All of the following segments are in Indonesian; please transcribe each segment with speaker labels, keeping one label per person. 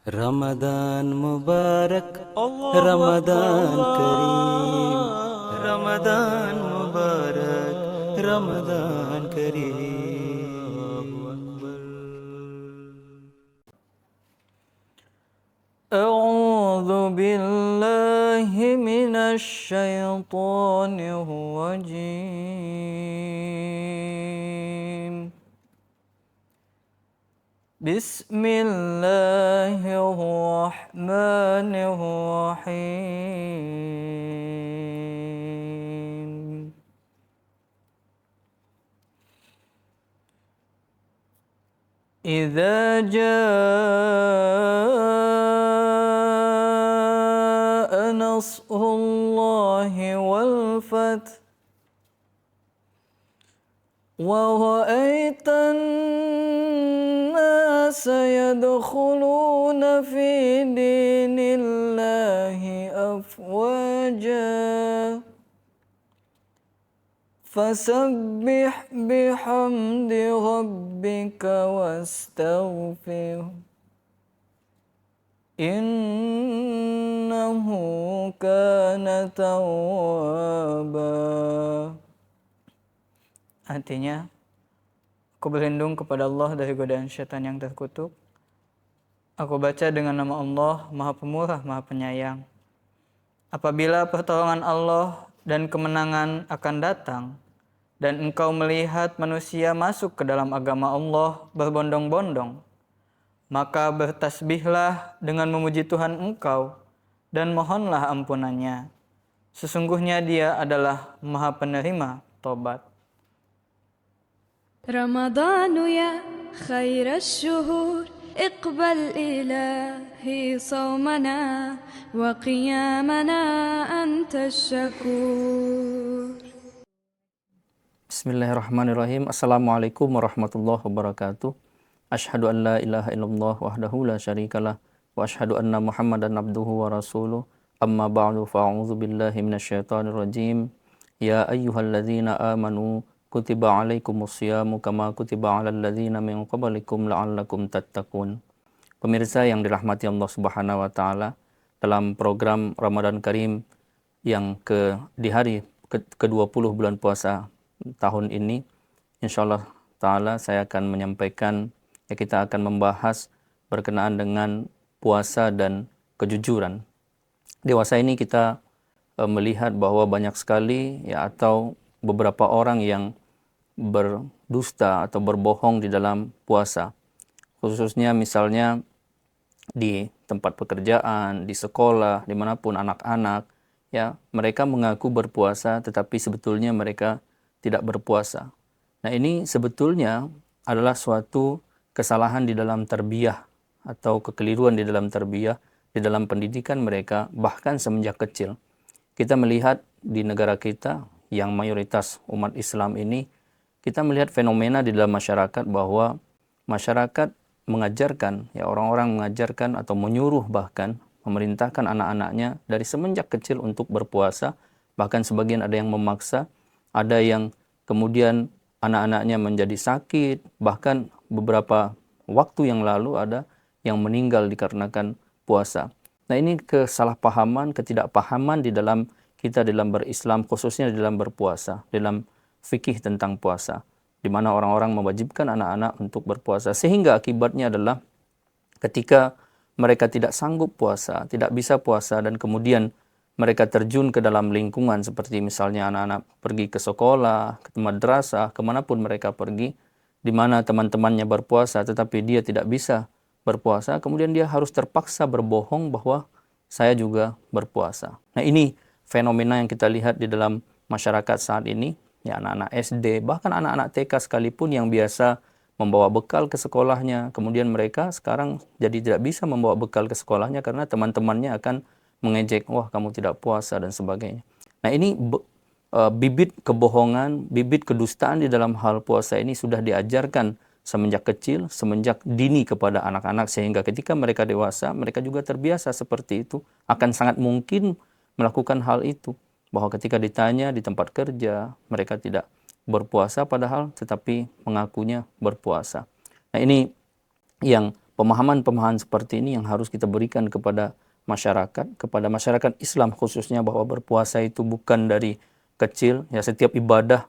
Speaker 1: Ramadan Mubarak, Ramadan Kareem, Ramadan Mubarak, Ramadan Kareem.
Speaker 2: أعوذ بالله من الشيطان الرجيم بسم الله الرحمن الرحيم إذا جاء نصر الله والفتح ورأيت الناس يدخلون في دين الله أفواجا فسبح بحمد ربك واستغفره إنه كان توابا. Artinya, aku berlindung kepada Allah dari godaan syaitan yang terkutuk. Aku baca dengan nama Allah, Maha Pemurah, Maha Penyayang. Apabila pertolongan Allah dan kemenangan akan datang, dan engkau melihat manusia masuk ke dalam agama Allah berbondong-bondong, maka bertasbihlah dengan memuji Tuhan engkau, dan mohonlah ampunannya. Sesungguhnya Dia adalah Maha Penerima Tobat.
Speaker 3: رمضان يا خير الشهور اقبل إلهي صومنا وقيامنا أنت الشكور.
Speaker 4: Bismillahirrahmanirrahim. Assalamualaikum warahmatullahi wabarakatuh. Asyhadu an la ilaha illallah wahdahu la syarikalah wa asyhadu anna Muhammadan abduhu wa rasuluh. Amma ba'du fa'udzu billahi minasyaitonir rajim. Ya ayyuhalladzina amanu kutiba alaikumus syamu kama kutiba alal ladzina min qablikum la'allakum tattaqun. Pemirsa yang dirahmati Allah Subhanahu wa taala, dalam program Ramadan Karim yang di hari ke-20 bulan puasa tahun ini, insyaallah taala saya akan menyampaikan, kita akan membahas berkenaan dengan puasa dan kejujuran. Dewasa ini kita melihat bahwa banyak sekali atau beberapa orang yang berdusta atau berbohong di dalam puasa. Khususnya misalnya di tempat pekerjaan, di sekolah, dimanapun anak-anak, mereka mengaku berpuasa tetapi sebetulnya mereka tidak berpuasa. Nah, ini sebetulnya adalah suatu kesalahan di dalam tarbiyah atau kekeliruan di dalam tarbiyah, di dalam pendidikan mereka bahkan semenjak kecil. Kita melihat di negara kita yang mayoritas umat Islam ini, kita melihat fenomena di dalam masyarakat bahwa masyarakat mengajarkan, orang-orang mengajarkan atau menyuruh bahkan memerintahkan anak-anaknya dari semenjak kecil untuk berpuasa, bahkan sebagian ada yang memaksa, ada yang kemudian anak-anaknya menjadi sakit, bahkan beberapa waktu yang lalu ada yang meninggal dikarenakan puasa. Nah, ini kesalahpahaman, ketidakpahaman di dalam kita dalam berislam, khususnya dalam berpuasa, dalam fikih tentang puasa, di mana orang-orang mewajibkan anak-anak untuk berpuasa, sehingga akibatnya adalah ketika mereka tidak sanggup puasa, tidak bisa puasa, dan kemudian mereka terjun ke dalam lingkungan seperti misalnya anak-anak pergi ke sekolah, ke madrasah, kemanapun mereka pergi, di mana teman-temannya berpuasa tetapi dia tidak bisa berpuasa, kemudian dia harus terpaksa berbohong bahwa saya juga berpuasa. Nah, ini fenomena yang kita lihat di dalam masyarakat saat ini, anak-anak SD, bahkan anak-anak TK sekalipun yang biasa membawa bekal ke sekolahnya, kemudian mereka sekarang jadi tidak bisa membawa bekal ke sekolahnya karena teman-temannya akan mengejek, wah kamu tidak puasa dan sebagainya. Nah, ini bibit kebohongan, bibit kedustaan di dalam hal puasa ini sudah diajarkan semenjak kecil, semenjak dini kepada anak-anak, sehingga ketika mereka dewasa, mereka juga terbiasa seperti itu, akan sangat mungkin melakukan hal itu. Bahwa ketika ditanya di tempat kerja, mereka tidak berpuasa padahal tetapi mengakunya berpuasa. Nah, ini yang pemahaman-pemahaman seperti ini yang harus kita berikan kepada masyarakat Islam khususnya, bahwa berpuasa itu bukan dari kecil, ya setiap ibadah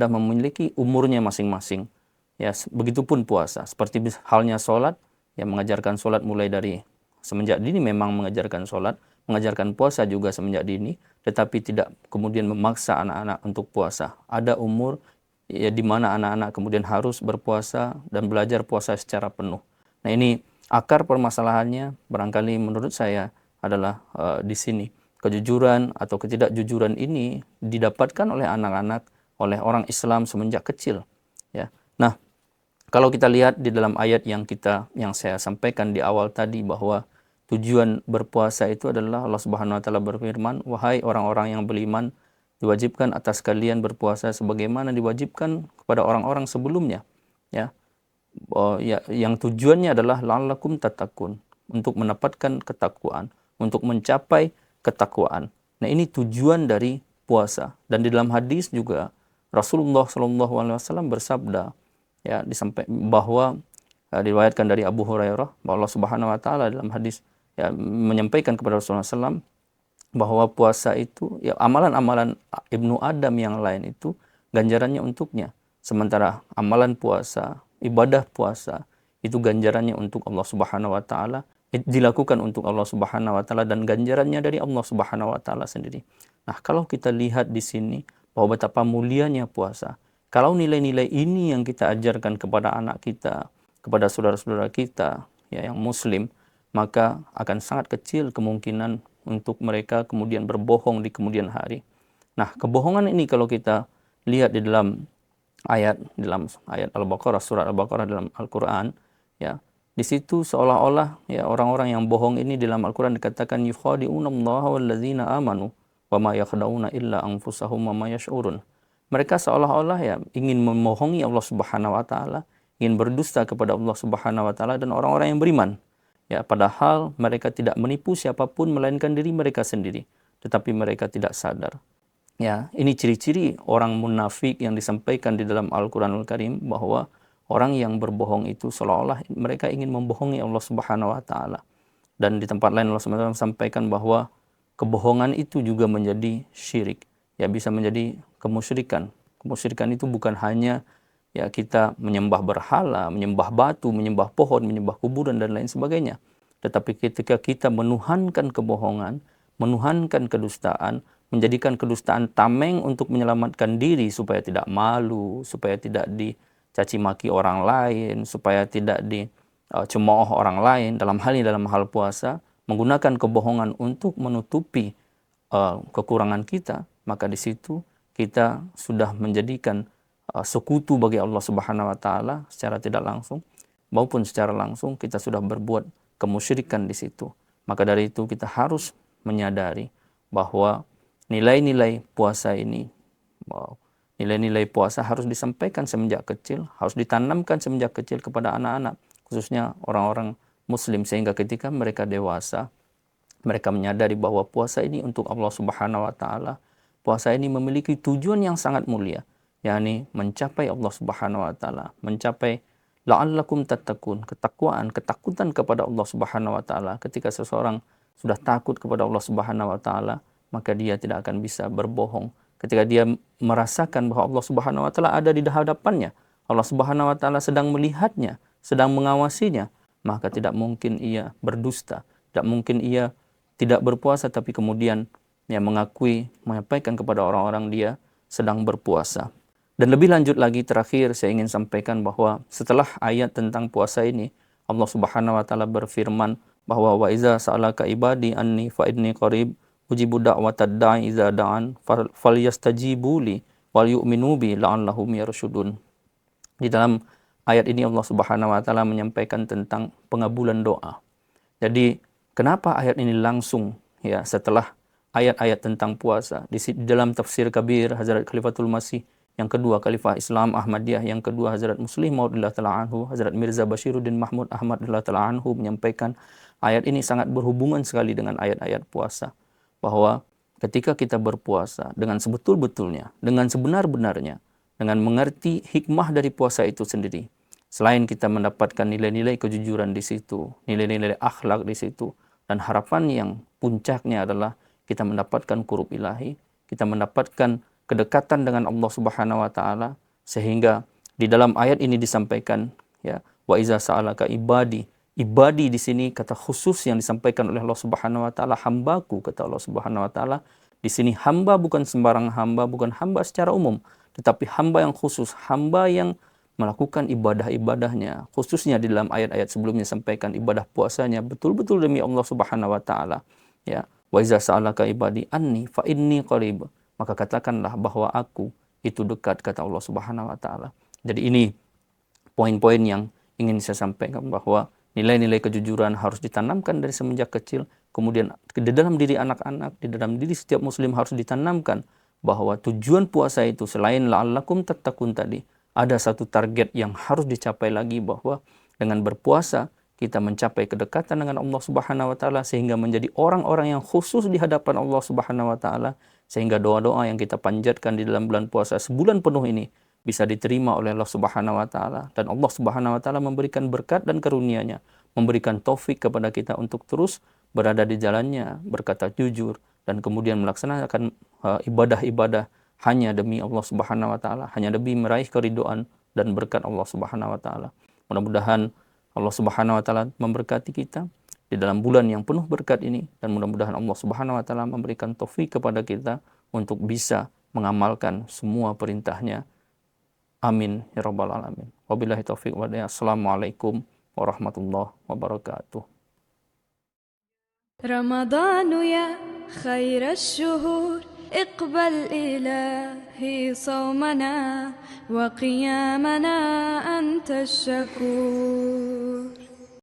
Speaker 4: memiliki umurnya masing-masing. Ya, begitupun puasa, seperti halnya sholat, ya mengajarkan sholat mulai dari semenjak dini, memang mengajarkan sholat, mengajarkan puasa juga semenjak dini, tetapi tidak kemudian memaksa anak-anak untuk puasa. Ada umur ya di mana anak-anak kemudian harus berpuasa dan belajar puasa secara penuh. Nah, ini akar permasalahannya barangkali menurut saya adalah di sini. Kejujuran atau ketidakjujuran ini didapatkan oleh anak-anak, oleh orang Islam semenjak kecil. Ya. Nah, kalau kita lihat di dalam ayat yang saya sampaikan di awal tadi, bahwa tujuan berpuasa itu adalah Allah Subhanahu wa taala berfirman, "Wahai orang-orang yang beriman, diwajibkan atas kalian berpuasa sebagaimana diwajibkan kepada orang-orang sebelumnya." Ya. Yang tujuannya adalah la'allakum tattaqun, untuk mendapatkan ketakwaan, untuk mencapai ketakwaan. Nah, ini tujuan dari puasa. Dan di dalam hadis juga Rasulullah SAW bersabda, ya, bahwa diriwayatkan dari Abu Hurairah, bahwa Allah Subhanahu wa taala dalam hadis ya menyampaikan kepada Rasulullah SAW bahwa puasa itu, ya, amalan-amalan Ibnu Adam yang lain itu ganjarannya untuknya. Sementara amalan puasa, ibadah puasa itu ganjarannya untuk Allah Subhanahu wa taala, dilakukan untuk Allah Subhanahu wa taala, dan ganjarannya dari Allah Subhanahu wa taala sendiri. Nah, kalau kita lihat di sini bahwa betapa mulianya puasa, kalau nilai-nilai ini yang kita ajarkan kepada anak kita, kepada saudara-saudara kita ya yang muslim, maka akan sangat kecil kemungkinan untuk mereka kemudian berbohong di kemudian hari. Nah, kebohongan ini kalau kita lihat di dalam ayat Al-Baqarah, surat Al-Baqarah dalam Al-Qur'an, ya, di situ seolah-olah ya orang-orang yang bohong ini dalam Al-Qur'an dikatakan yukhadi'unallaha walladzina amanu wa ma yakhda'una illa anfusahum wa ma yash'urun. Mereka seolah-olah ya ingin memohongi Allah Subhanahu wa taala, ingin berdusta kepada Allah Subhanahu wa taala dan orang-orang yang beriman. Ya, padahal mereka tidak menipu siapapun melainkan diri mereka sendiri, tetapi mereka tidak sadar. Ya, ini ciri-ciri orang munafik yang disampaikan di dalam Al-Qur'anul Karim, bahwa orang yang berbohong itu seolah-olah mereka ingin membohongi Allah Subhanahu wa taala. Dan di tempat lain Allah Subhanahu wa taala sampaikan bahwa kebohongan itu juga menjadi syirik. Ya, bisa menjadi kemusyrikan. Kemusyrikan itu bukan hanya ya kita menyembah berhala, menyembah batu, menyembah pohon, menyembah kuburan dan lain sebagainya. Tetapi ketika kita menuhankan kebohongan, menuhankan kedustaan, menjadikan kedustaan tameng untuk menyelamatkan diri supaya tidak malu, supaya tidak dicaci maki orang lain, supaya tidak dicemooh orang lain, dalam hal puasa, menggunakan kebohongan untuk menutupi kekurangan kita, maka di situ kita sudah menjadikan sekutu bagi Allah Subhanahu wa taala secara tidak langsung maupun secara langsung, kita sudah berbuat kemusyrikan di situ. Maka dari itu kita harus menyadari bahwa nilai-nilai puasa ini, nilai-nilai puasa harus disampaikan semenjak kecil, harus ditanamkan semenjak kecil kepada anak-anak, khususnya orang-orang muslim, sehingga ketika mereka dewasa, mereka menyadari bahwa puasa ini untuk Allah Subhanahu wa taala. Puasa ini memiliki tujuan yang sangat mulia, yakni mencapai Allah Subhanahu wa taala, mencapai la'allakum tattaqun, ketakutan kepada Allah Subhanahu wa taala. Ketika seseorang sudah takut kepada Allah Subhanahu wa taala, maka dia tidak akan bisa berbohong. Ketika dia merasakan bahwa Allah Subhanahu wa taala ada di hadapannya, Allah Subhanahu wa taala sedang melihatnya, sedang mengawasinya, maka tidak mungkin ia berdusta, tidak mungkin ia tidak berpuasa tapi kemudian ya menyampaikan kepada orang-orang dia sedang berpuasa. Dan lebih lanjut lagi, terakhir saya ingin sampaikan bahwa setelah ayat tentang puasa ini, Allah Subhanahu wa taala berfirman bahwa wa iza sa'alaka ibadi anni fa inni qarib ujibu da'watad da'i iza da'an falyastajibu li wal yu'minu bi la'allahum yarshudun. Di dalam ayat ini Allah Subhanahu wa taala menyampaikan tentang pengabulan doa. Jadi kenapa ayat ini langsung ya setelah ayat-ayat tentang puasa? Di dalam tafsir kabir Hazrat Khalifatul Masih yang kedua, Khalifah Islam Ahmadiyah yang kedua, Hazrat Muslim Maud radhiyallahu anhu, Hazrat Mirza Bashiruddin Mahmud Ahmad radhiyallahu anhu menyampaikan ayat ini sangat berhubungan sekali dengan ayat-ayat puasa, bahwa ketika kita berpuasa dengan sebetul-betulnya, dengan sebenar-benarnya, dengan mengerti hikmah dari puasa itu sendiri, Selain kita mendapatkan nilai-nilai kejujuran di situ, nilai-nilai akhlak di situ, dan harapan yang puncaknya adalah kita mendapatkan qurub ilahi, kita mendapatkan kedekatan dengan Allah Subhanahu wa taala, sehingga di dalam ayat ini disampaikan ya, wa iza sa'alaka ibadi. Ibadi di sini kata khusus yang disampaikan oleh Allah Subhanahu wa taala, hambaku kata Allah Subhanahu wa taala. Di sini hamba bukan sembarang hamba, bukan hamba secara umum, tetapi hamba yang khusus, hamba yang melakukan ibadah-ibadahnya, khususnya di dalam ayat-ayat sebelumnya sampaikan ibadah puasanya betul-betul demi Allah Subhanahu wa taala. Ya, wa iza sa'alaka ibadi anni fa inni qarib. Maka katakanlah bahwa aku itu dekat kata Allah Subhanahu wa taala. Jadi ini poin-poin yang ingin saya sampaikan, bahwa nilai-nilai kejujuran harus ditanamkan dari semenjak kecil, kemudian di dalam diri anak-anak, di dalam diri setiap muslim harus ditanamkan bahwa tujuan puasa itu selain la'allakum tattaqun tadi, ada satu target yang harus dicapai lagi, bahwa dengan berpuasa kita mencapai kedekatan dengan Allah Subhanahu wa taala, sehingga menjadi orang-orang yang khusus di hadapan Allah Subhanahu wa taala, sehingga doa-doa yang kita panjatkan di dalam bulan puasa sebulan penuh ini bisa diterima oleh Allah Subhanahu wa taala, dan Allah Subhanahu wa taala memberikan berkat dan karunia-Nya, memberikan taufik kepada kita untuk terus berada di jalannya, berkata jujur, dan kemudian melaksanakan ibadah-ibadah hanya demi Allah Subhanahu wa taala, hanya demi meraih keridhaan dan berkat Allah Subhanahu wa taala. Mudah-mudahan Allah Subhanahu wa taala memberkati kita di dalam bulan yang penuh berkat ini, dan mudah-mudahan Allah Subhanahu wa taala memberikan taufik kepada kita untuk bisa mengamalkan semua perintahnya. Amin ya rabbal alamin. Wabillahi taufiq wa hidayah. Assalamualaikum warahmatullahi wabarakatuh.
Speaker 3: رمضان يا خير الشهور اقبل إلهي صومنا وقيامنا أنت الشكور